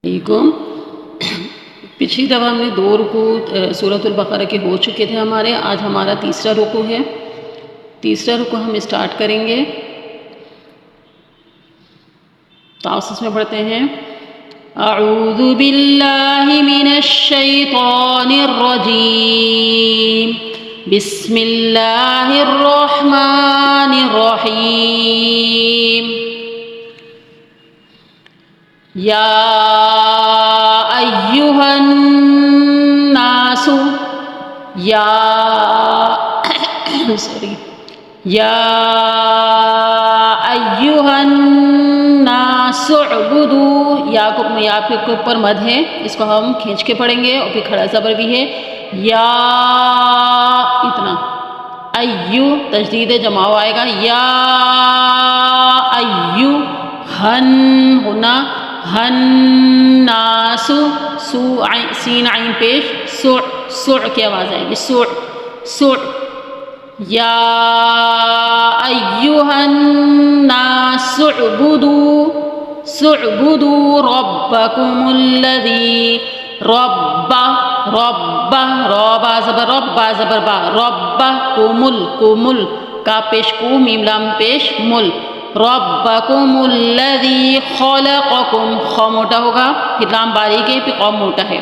علیکم۔ پچھلی دفعہ ہم نے 2 رکوع سورۃ البقرہ کے ہو چکے تھے ہمارے۔ آج ہمارا تیسرا رکوع ہے۔ تیسرا رکوع ہم اسٹارٹ کریں گے۔ توسط میں پڑھتے ہیں اعوذ باللہ من الشیطان الرجیم بسم اللہ الرحمن الرحیم یا ایہا الناس یا ایہا الناس اعبدوا، یا کے اوپر مد ہے، اس کو ہم کھینچ کے پڑھیں گے، اور پھر کھڑا زبر بھی ہے یا، اتنا ایو تشدید جماؤ آئے گا، یا ایو ہن ہونا، ہن ناس سو سین عین پیش، سع سع کی آواز آئے گی، سع سع یا ایہا الناس اعبدوا ربکم الذی رب زبر رب با زبر با رب کومل کا پیش کو میم لام پیش مل ربکم الذی خلقکم، خ موٹا ہوگا، پھر لام باریک ہے، پھر قوم موٹا ہے۔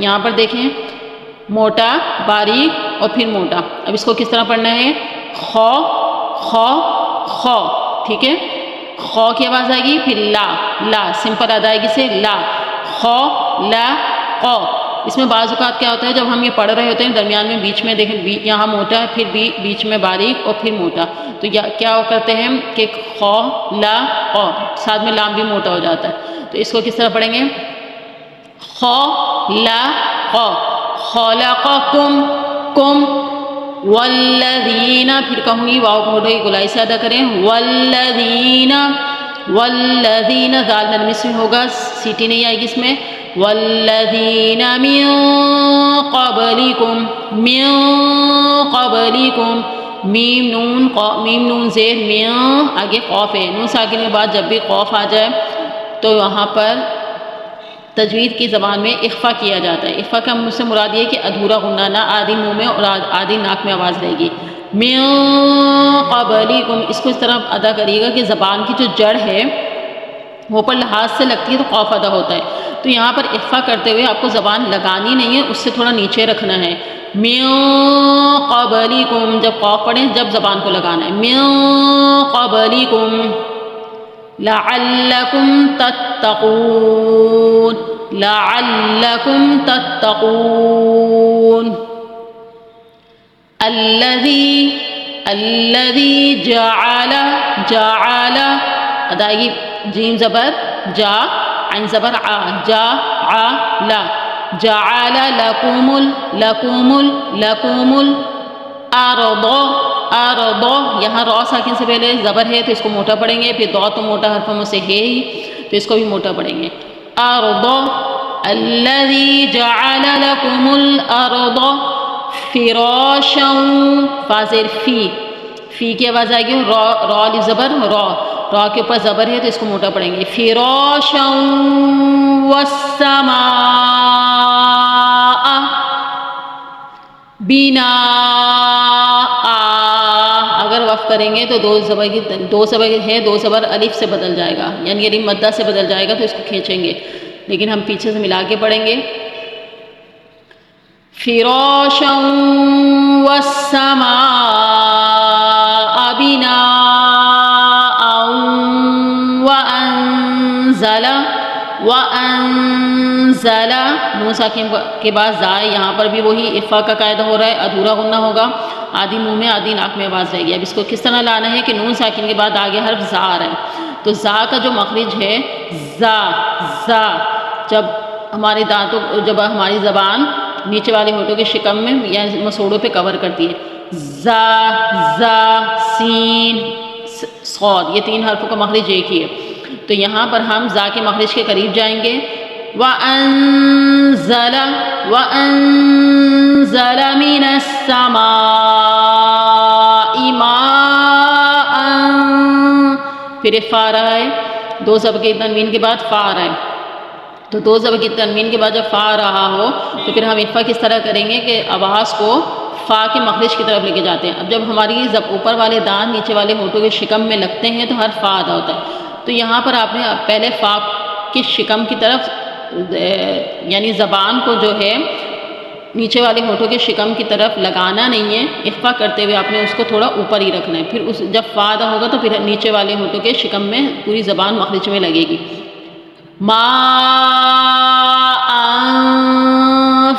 یہاں پر دیکھیں موٹا باریک اور پھر موٹا۔ اب اس کو کس طرح پڑھنا ہے؟ خ خ خ، ٹھیک ہے، خ کی آواز آئے گی، پھر لا سمپل ادائیگی سے لا، خ لا ق۔ اس میں بعض اوقات کیا ہوتا ہے، جب ہم یہ پڑھ رہے ہوتے ہیں درمیان میں بیچ میں دیکھیں یہاں موٹا ہے، پھر بیچ میں باریک اور پھر موٹا، تو کیا کرتے ہیں کہ خ لا ق، ساتھ میں لام بھی موٹا ہو جاتا ہے۔ تو اس کو کس طرح پڑھیں گے؟ خ لا ق خلقکم کم والذین، پھر کہوں گی واو کو موٹے گلائی سے ادا کریں، والذین ذال نرمی سے ہوگا، سیٹی نہیں آئے گی اس میں، والذین من قبلکم میم نون زیر من، آگے قاف ہے، نون ساکن کے بعد جب بھی قاف آ جائے تو وہاں پر تجوید کی زبان میں اخفا کیا جاتا ہے۔ اخفا کا مجھ سے مراد یہ کہ ادھورا غنہ نہ، آدھی منہ میں اور آدھی ناک میں آواز رہے گی۔ من قبلکم، اس کو اس طرح ادا کریے گا کہ زبان کی جو جڑ ہے وہ پر لحاظ سے لگتی ہے تو قاف ادا ہوتا ہے، تو یہاں پر اخفا کرتے ہوئے آپ کو زبان لگانی نہیں ہے، اس سے تھوڑا نیچے رکھنا ہے۔ من قبلکم، جب قاف پڑھیں جب زبان کو لگانا ہے، من قبلکم لعلکم تتقون، لعلکم تتقون، الذی جعل ادائیگی جیم زبر جا عین زبر ع، جعل لکم الارض، یہاں را ساکن سے پہلے زبر ہے تو اس کو موٹا پڑھیں گے، پھر دو تو موٹا حرفوں میں سے ہے ہی تو اس کو بھی موٹا پڑھیں گے، ارض الذی جعل لکم الارض فراشا، فازر فی کی آواز آئے گی، را علی زبر را کے اوپر زبر ہے تو اس کو موٹا پڑھیں گے، فراشا والسماء بناء، اگر وقف کریں گے تو دو زبر ہے، دو زبر الف سے بدل جائے گا، یعنی الف مدہ سے بدل جائے گا تو اس کو کھینچیں گے، لیکن ہم پیچھے سے ملا کے پڑھیں گے، فراشا والسماء بناء وانزل نون ساکن کے بعد زائے، یہاں پر بھی وہی اخفا کا قاعدہ ہو رہا ہے، ادھورا غنہ ہوگا، آدھی منہ میں آدھی ناک میں آواز رہے گی۔ اب اس کو کس طرح لانا ہے کہ نون ساکن کے بعد آگے حرف زا آ رہا ہے، تو زا کا جو مخرج ہے زا، جب ہمارے دانتوں جب ہماری زبان نیچے والے ہونٹوں کے شکم میں یا مسوڑوں پہ کور کرتی ہے، زا سین صاد، یہ 3 حرفوں کا مخرج ایک ہی ہے، تو یہاں پر ہم زا کے مخرج کے قریب جائیں گے، وَأَنزَلَ مِنَ السَّمَاءِ مَاءً، پھر ایک فا رہا ہے، 2 زبر کے تنوین کے بعد فا رہا ہے، تو دو زبر کی تنوین کے بعد جب فا رہا ہو تو پھر ہم اخفا کس طرح کریں گے کہ آواز کو فا کے مخرج کی طرف لے کے جاتے ہیں. اب جب ہماری اوپر والے دانت نیچے والے ہونٹوں کے شکم میں لگتے ہیں تو حرف فا ادا ہوتا ہے. تو یہاں پر آپ نے پہلے فا کی شکم کی طرف یعنی زبان کو جو ہے نیچے والے ہونٹوں کے شکم کی طرف لگانا نہیں ہے. اخفا کرتے ہوئے آپ نے اس کو تھوڑا اوپر ہی رکھنا ہے. پھر جب فا ادا ہوگا تو پھر نیچے والے ہونٹوں کے شکم میں پوری زبان مخرج میں لگے گی. ما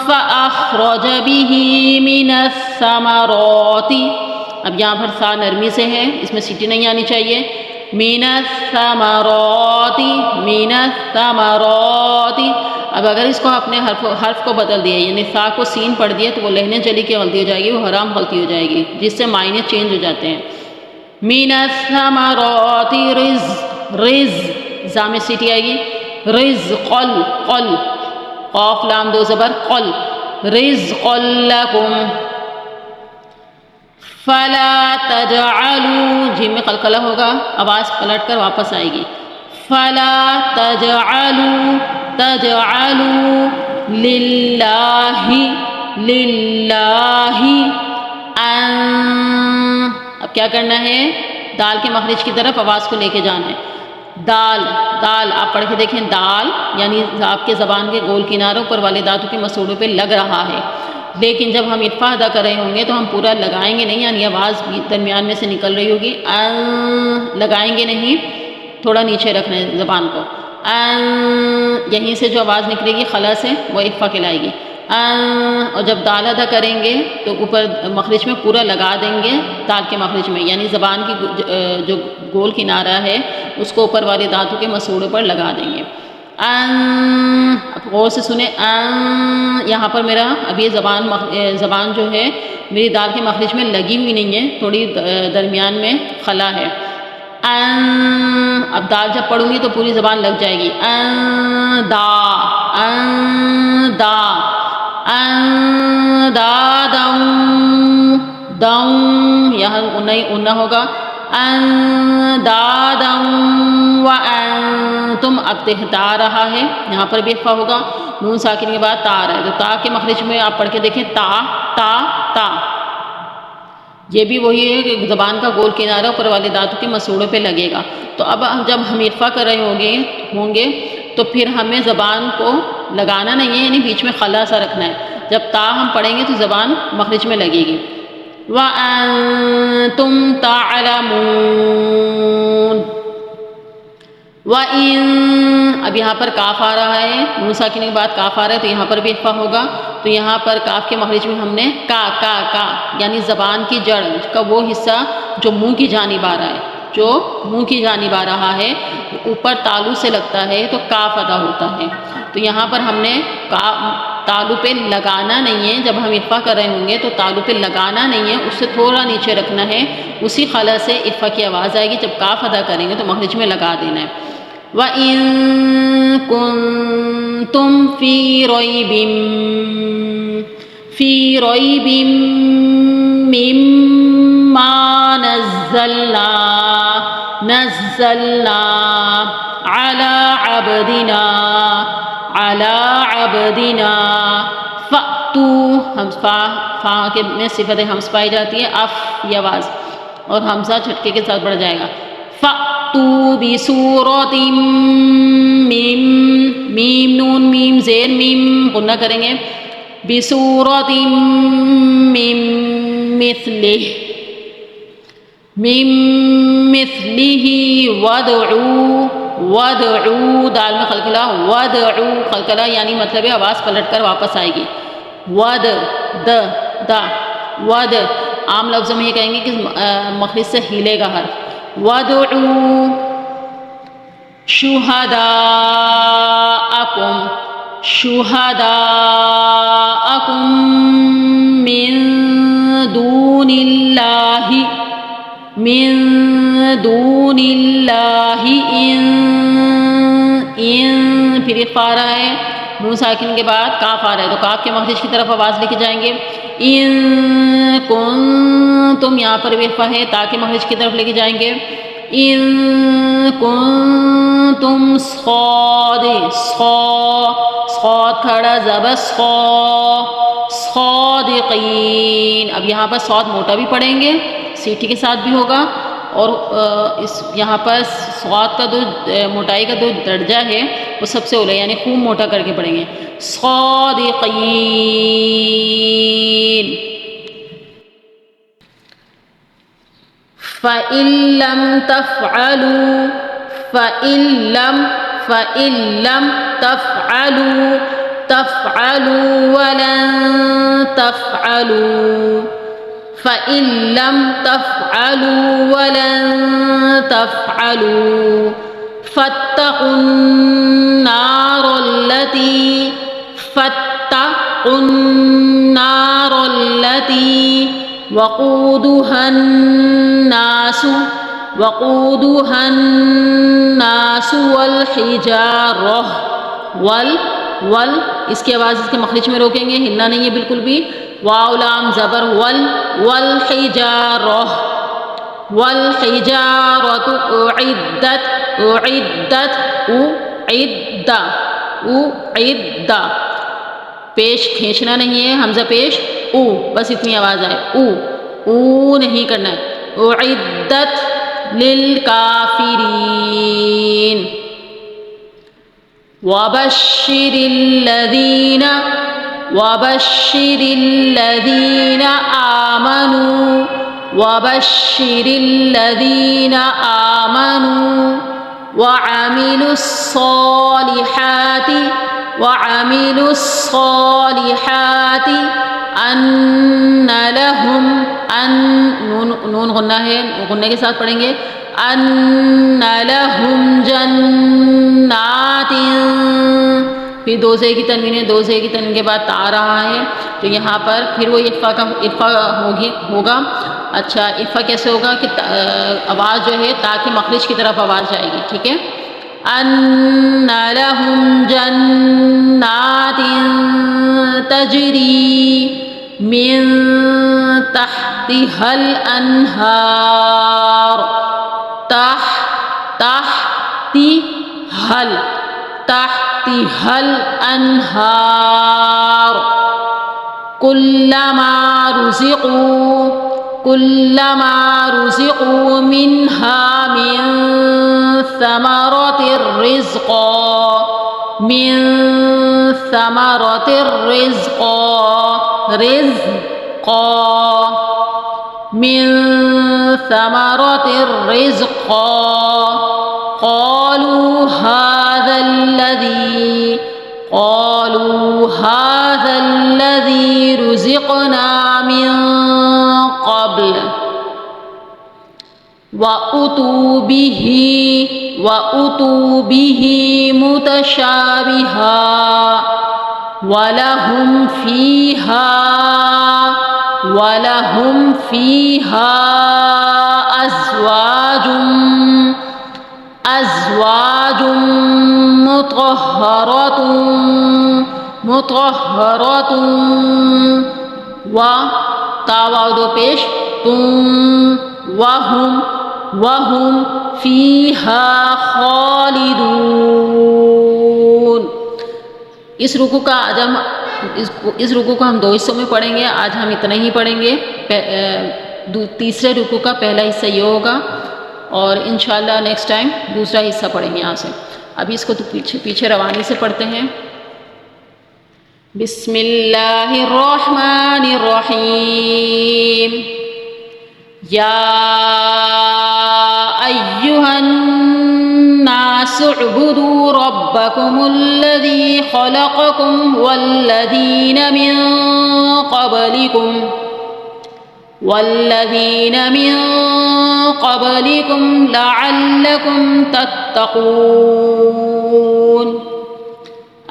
فأخرج به من الثمرات. اب یہاں پر سا نرمی سے ہے، اس میں سیٹی نہیں آنی چاہیے. من الثمرات، من الثمرات. اب اگر اس کو اپنے حرف کو بدل دیا یعنی سا کو سین پڑھ دیا تو وہ لہنے جلی کی غلطی ہو جائے گی، وہ حرام غلطی ہو جائے گی جس سے معنی چینج ہو جاتے ہیں. من الثمرات رز زا میں سیٹی آئے گی. رزق قل قاف لام دو زبر قل رزق لکم. فلا تجعلوا جیم میں قلقلہ ہوگا، آواز پلٹ کر واپس آئے گی. فلا تجعلوا للہ اب کیا کرنا ہے؟ دال کے مخرج کی طرف آواز کو لے کے جانا ہے. دال آپ پڑھ کے دیکھیں. دال یعنی آپ کے زبان کے گول کناروں پر والے دانتوں کے مسوڑوں پہ لگ رہا ہے، لیکن جب ہم اخفا ادا کر رہے ہوں گے تو ہم پورا لگائیں گے نہیں، یعنی آواز درمیان میں سے نکل رہی ہوگی. لگائیں گے نہیں، تھوڑا نیچے رکھنا ہے زبان کو. یہیں سے جو آواز نکلے گی خلا سے وہ اخفا کہلائے گی. اور جب دال ادا کریں گے تو اوپر مخرج میں پورا لگا دیں گے دال کے مخرج میں، یعنی زبان کی جو گول کنارہ ہے اس کو اوپر والے دانتوں کے مسوڑوں پر لگا دیں گے. اب غور سے سنیں. یہاں پر میرا اب یہ زبان جو ہے میری دال کے مخرج میں لگی ہوئی نہیں ہے، تھوڑی درمیان میں خلا ہے. اب دال جب پڑھوں گی تو پوری زبان لگ جائے گی. دم یہاں انا ہوگا. وانتم اب تہتا رہا ہے، یہاں پر بھی اخفا ہوگا. نون ساکن کے بعد تا آ رہا ہے تو تا کے مخرج میں آپ پڑھ کے دیکھیں. تا یہ بھی وہی ہے کہ زبان کا گول کنارہ اوپر والے دانتوں کے مسوڑوں پہ لگے گا. تو اب جب ہم اخفا کر رہے ہوں گے تو پھر ہمیں زبان کو لگانا نہیں ہے، یعنی بیچ میں خلا سا رکھنا ہے. جب تا ہم پڑھیں گے تو زبان مخرج میں لگے گی. وَأَنْتُمْ تَعْلَمُونَ. وَإِن اب یہاں پر کاف آ رہا ہے، نون ساکن کے بعد کاف آ رہا ہے تو یہاں پر بھی اخفا ہوگا. تو یہاں پر کاف کے مخرج میں ہم نے کا یعنی زبان کی جڑ کا وہ حصہ جو منہ کی جانب آ رہا ہے، اوپر تالو سے لگتا ہے تو کاف ادا ہوتا ہے. تو یہاں پر ہم نے تالو پہ لگانا نہیں ہے. جب ہم اخفا کر رہے ہوں گے تو تالو پہ لگانا نہیں ہے، اس سے تھوڑا نیچے رکھنا ہے. اسی خلا سے اخفا کی آواز آئے گی. جب کاف ادا کریں گے تو مخرج میں لگا دینا ہے. وَإِن كُنتُمْ فِي رَيْبٍ مِّمَّا نَزَّلْنَا عَلَى عَبْدِنَا فَأْتُوا. فا کے میں صفت حمز پائی جاتی ہے. اف یہ آواز اور حمزہ جھٹکے کے ساتھ بڑھ جائے گا. فَأْتُوا بِسُورَةٍ میم نون میم زیر میم غنہ کریں گے. بِسُورَةٍ مِّن مِثْلِهِ وَادْعُوا دال میں قلقلہ. وَادْعُوا قلقلہ یعنی مطلب ہے آواز پلٹ کر واپس آئے گی. ود عام لفظوں میں یہ کہیں گے کہ مخرج سے ہلے گا حرف. وَادْعُوا شُهَدَاءَكُمْ مِن دُونِ اللَّهِ ان پھر اخفا آ رہا ہے. نون ساکن کے بعد کاف آ رہا ہے تو کاف کے مخرج کی طرف آواز لے کے جائیں گے. ان کنتم یہاں پر بھی اخفا ہے، تا کے مخرج کی طرف لے کے جائیں گے. إن كنتم صاد کھڑا زبر صادقین. اب یہاں پر صاد موٹا بھی پڑھیں گے، سیٹی کے ساتھ بھی ہوگا، اور اس یہاں پر صاد کا جو موٹائی کا جو درجہ ہے وہ سب سے اولا، یعنی خوب موٹا کر کے پڑھیں گے. صادقین. فَإِن لَّمْ تَفْعَلُوا وَلَن تَفْعَلُوا فَاتَّقُوا النَّارَ الَّتِي وقودها الناس والحجارہ. اس کی آواز اس کے مخرج میں روکیں گے، ہلنا نہیں ہے بالکل بھی. واو لام زبر والحجارہ اعدت. پیش کھینچنا نہیں ہے، حمزہ پیش او، بس اتنی آواز آئے، او نہیں کرنا ہے. اعدت للکافرین. وبشر الذین آمنوا وعملوا الصالحات ان لهم نون غنہ ہے، غنہ کے ساتھ پڑھیں گے. ان لهم جنات، پھر دو زے کی تنوین ہے، دو زے کی تنوین کے بعد تا آ رہا ہے، تو یہاں پر پھر وہ اخفا ہوگا. اچھا، اخفا کیسے ہوگا کہ آواز جو ہے تا کی مخرج کی طرف آواز جائے گی. ٹھیک ہے. ان لهم جنات تجری من تحتها الانہار. تحتها الانہار. كلما رزقوا منها من ثمرة رزقا قالوا هذا الذي رزقنا من قبل وَأُتُوا بِهِ مُتَشَابِهًا وَلَهُمْ فِيهَا أَزْوَاجٌ مُطَهَّرَةٌ تاواو دو پیش وَهُمْ فِيهَا خَالِدُونَ. اس رکوع کو ہم دو حصوں میں پڑھیں گے. آج ہم اتنا ہی پڑھیں گے. تیسرے رکوع کا پہلا حصہ یہ ہوگا، اور انشاءاللہ نیکسٹ ٹائم دوسرا حصہ پڑھیں گے یہاں سے. ابھی اس کو تو پیچھے روانی سے پڑھتے ہیں. بسم اللہ الرحمن الرحیم. یا ایہا الناس اعبدوا ربکم الذی خلقکم والذین من قبلکم لعلکم تتقون.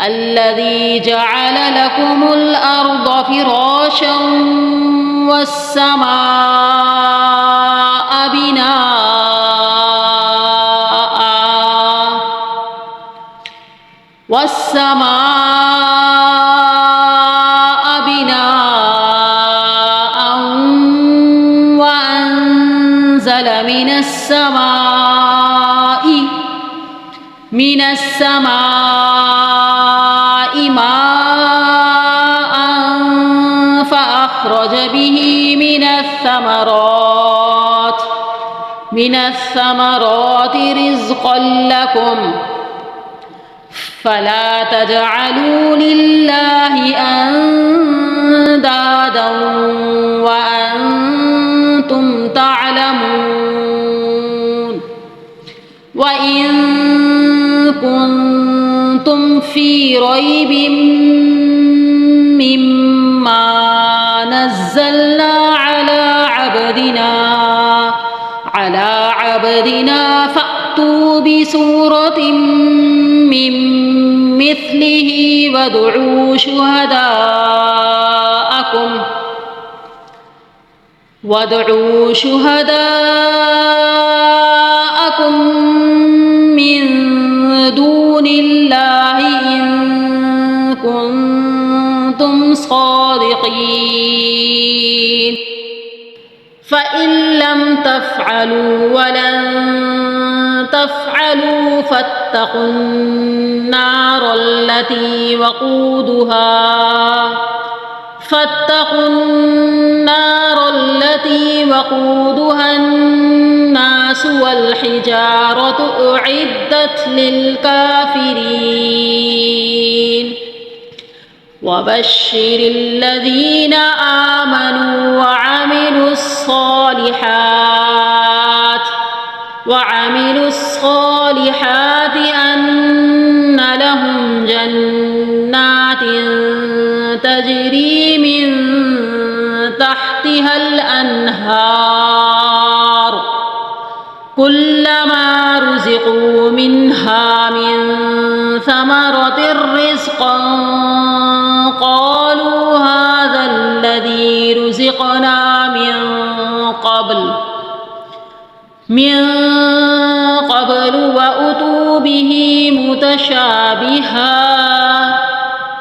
الذي جعل لكم الأرض فراشا والسماء بناء وأنزل من السماء السماء ماء فأخرج به من الثمرات رزقا لكم فلا تجعلوا لله أندادا وأنتم تعلمون وإن كنتم في ريب مما نزلنا على عبدنا فأتوا بسورة من مثله وادعوا شهداءكم من دون الله إن كنتم صادقين فإن لم تفعلوا ولن تفعلوا فاتقوا النار التي وقودها الناس والحجارة أعدت للكافرين وبشر الذين آمنوا وعملوا الصالحات أن لهم جنات تجري من تحتها الأنهار كلما رزقوا منها من ثمرة رزقا قالوا هذا الذي رزقنا من قبل وأتوا به متشابها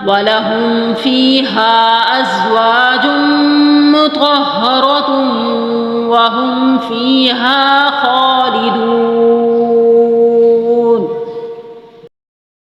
ولهم فيها أزواج مطهرة وهم فيها